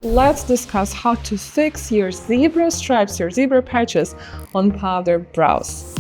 let's discuss how to fix your zebra stripes, your zebra patches on powder brows.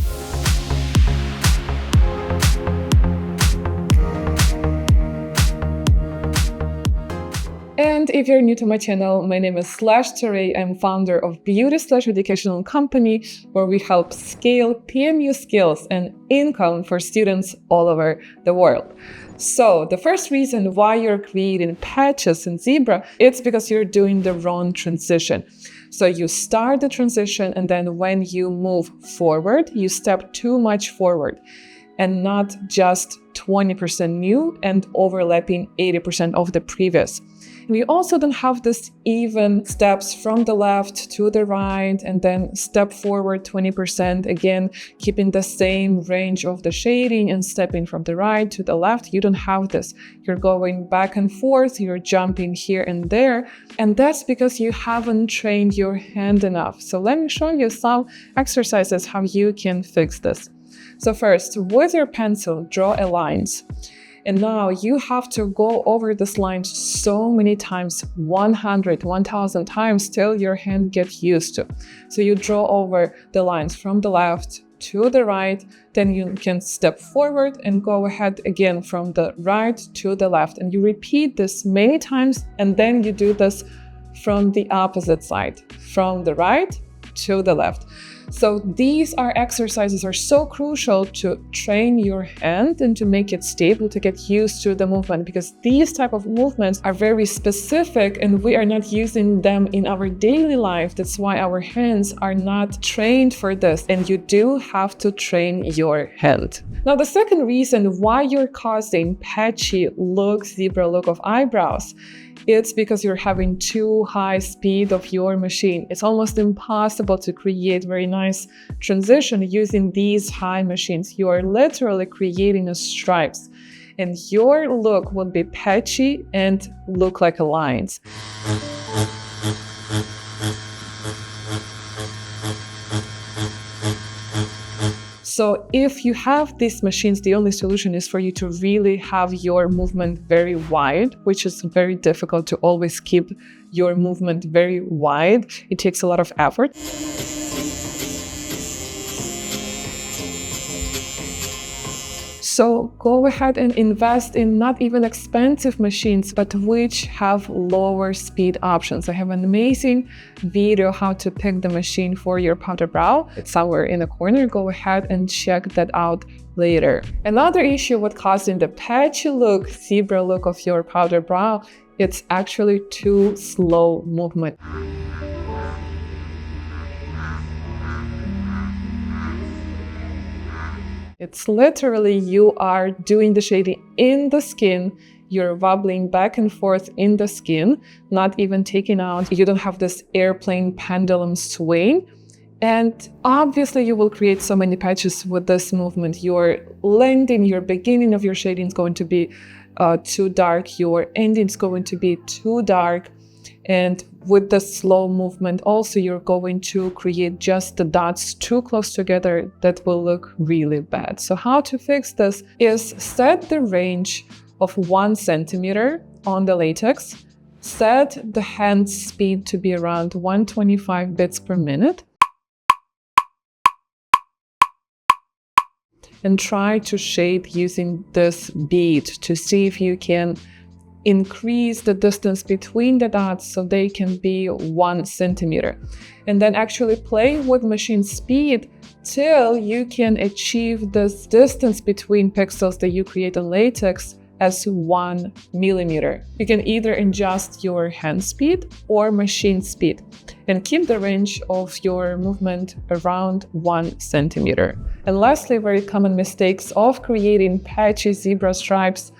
And if you're new to my channel, my name is /Teray. I'm founder of beauty/educational company where we help scale PMU skills and income for students all over the world. So the first reason why you're creating patches in zebra, it's because you're doing the wrong transition. So you start the transition and then when you move forward, you step too much forward and not just 20% new and overlapping 80% of the previous. We also don't have this even steps from the left to the right and then step forward 20%, again, keeping the same range of the shading and stepping from the right to the left. You don't have this. You're going back and forth, you're jumping here and there, and that's because you haven't trained your hand enough. So let me show you some exercises how you can fix this. So first, with your pencil, draw a lines. And now you have to go over this line so many times, 100, 1000 times till your hand gets used to. So you draw over the lines from the left to the right, then you can step forward and go ahead again from the right to the left. And you repeat this many times, and then you do this from the opposite side, from the right to the left. So these exercises are so crucial to train your hand and to make it stable, to get used to the movement, because these type of movements are very specific and we are not using them in our daily life. That's why our hands are not trained for this, and you do have to train your hand. Now, the second reason why you're causing patchy look, zebra look of eyebrows, it's because you're having too high speed of your machine. It's almost impossible to create very nice transition using these high machines. You are literally creating stripes, and your look will be patchy and look like lines. So if you have these machines, the only solution is for you to really have your movement very wide, which is very difficult to always keep your movement very wide. It takes a lot of effort. So go ahead and invest in not even expensive machines, but which have lower speed options. I have an amazing video how to pick the machine for your powder brow. It's somewhere in the corner. Go ahead and check that out later. Another issue with causing the patchy look, zebra look of your powder brow, it's actually too slow movement. It's literally you are doing the shading in the skin, you're wobbling back and forth in the skin, not even taking out. You don't have this airplane pendulum swing. And obviously you will create so many patches with this movement. Your landing, your beginning of your shading is going to be too dark, your ending is going to be too dark. And with the slow movement also, you're going to create just the dots too close together that will look really bad. So how to fix this is set the range of 1 centimeter on the latex, set the hand speed to be around 125 bits per minute, and try to shade using this bead to see if you can increase the distance between the dots so they can be 1 centimeter. And then actually play with machine speed till you can achieve this distance between pixels that you create in latex as 1 millimeter. You can either adjust your hand speed or machine speed and keep the range of your movement around 1 centimeter. And lastly, very common mistakes of creating patchy zebra stripes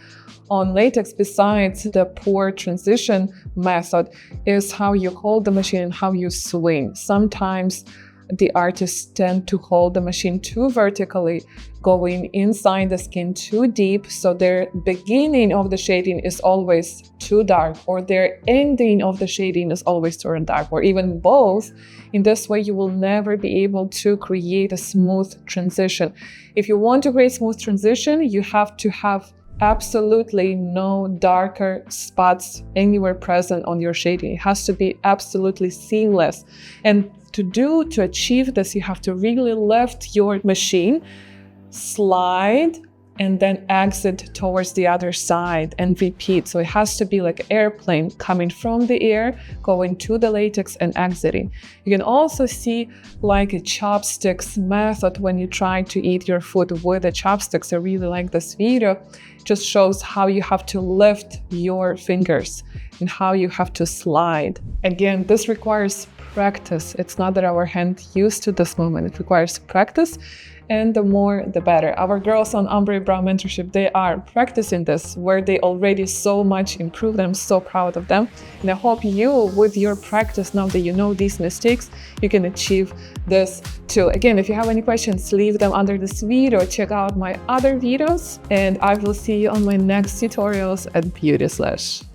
on latex, besides the poor transition method, is how you hold the machine and how you swing. Sometimes the artists tend to hold the machine too vertically, going inside the skin too deep, so their beginning of the shading is always too dark, or their ending of the shading is always too dark, or even both. In this way, you will never be able to create a smooth transition. If you want to create smooth transition, you have to have absolutely no darker spots anywhere present on your shading. It has to be absolutely seamless. And to achieve this, you have to really lift your machine, slide, and then exit towards the other side and repeat. So it has to be like an airplane coming from the air, going to the latex and exiting. You can also see like a chopsticks method when you try to eat your food with the chopsticks. I really like this video. It just shows how you have to lift your fingers and how you have to slide. Again, this requires practice. It's not that our hand used to this movement. It requires practice. And the more, the better. Our girls on Ombre Brow Mentorship, they are practicing this, where they already so much improved. I'm so proud of them. And I hope you, with your practice, now that you know these mistakes, you can achieve this too. Again, if you have any questions, leave them under this video. Check out my other videos, and I will see you on my next tutorials at Beauty Slash.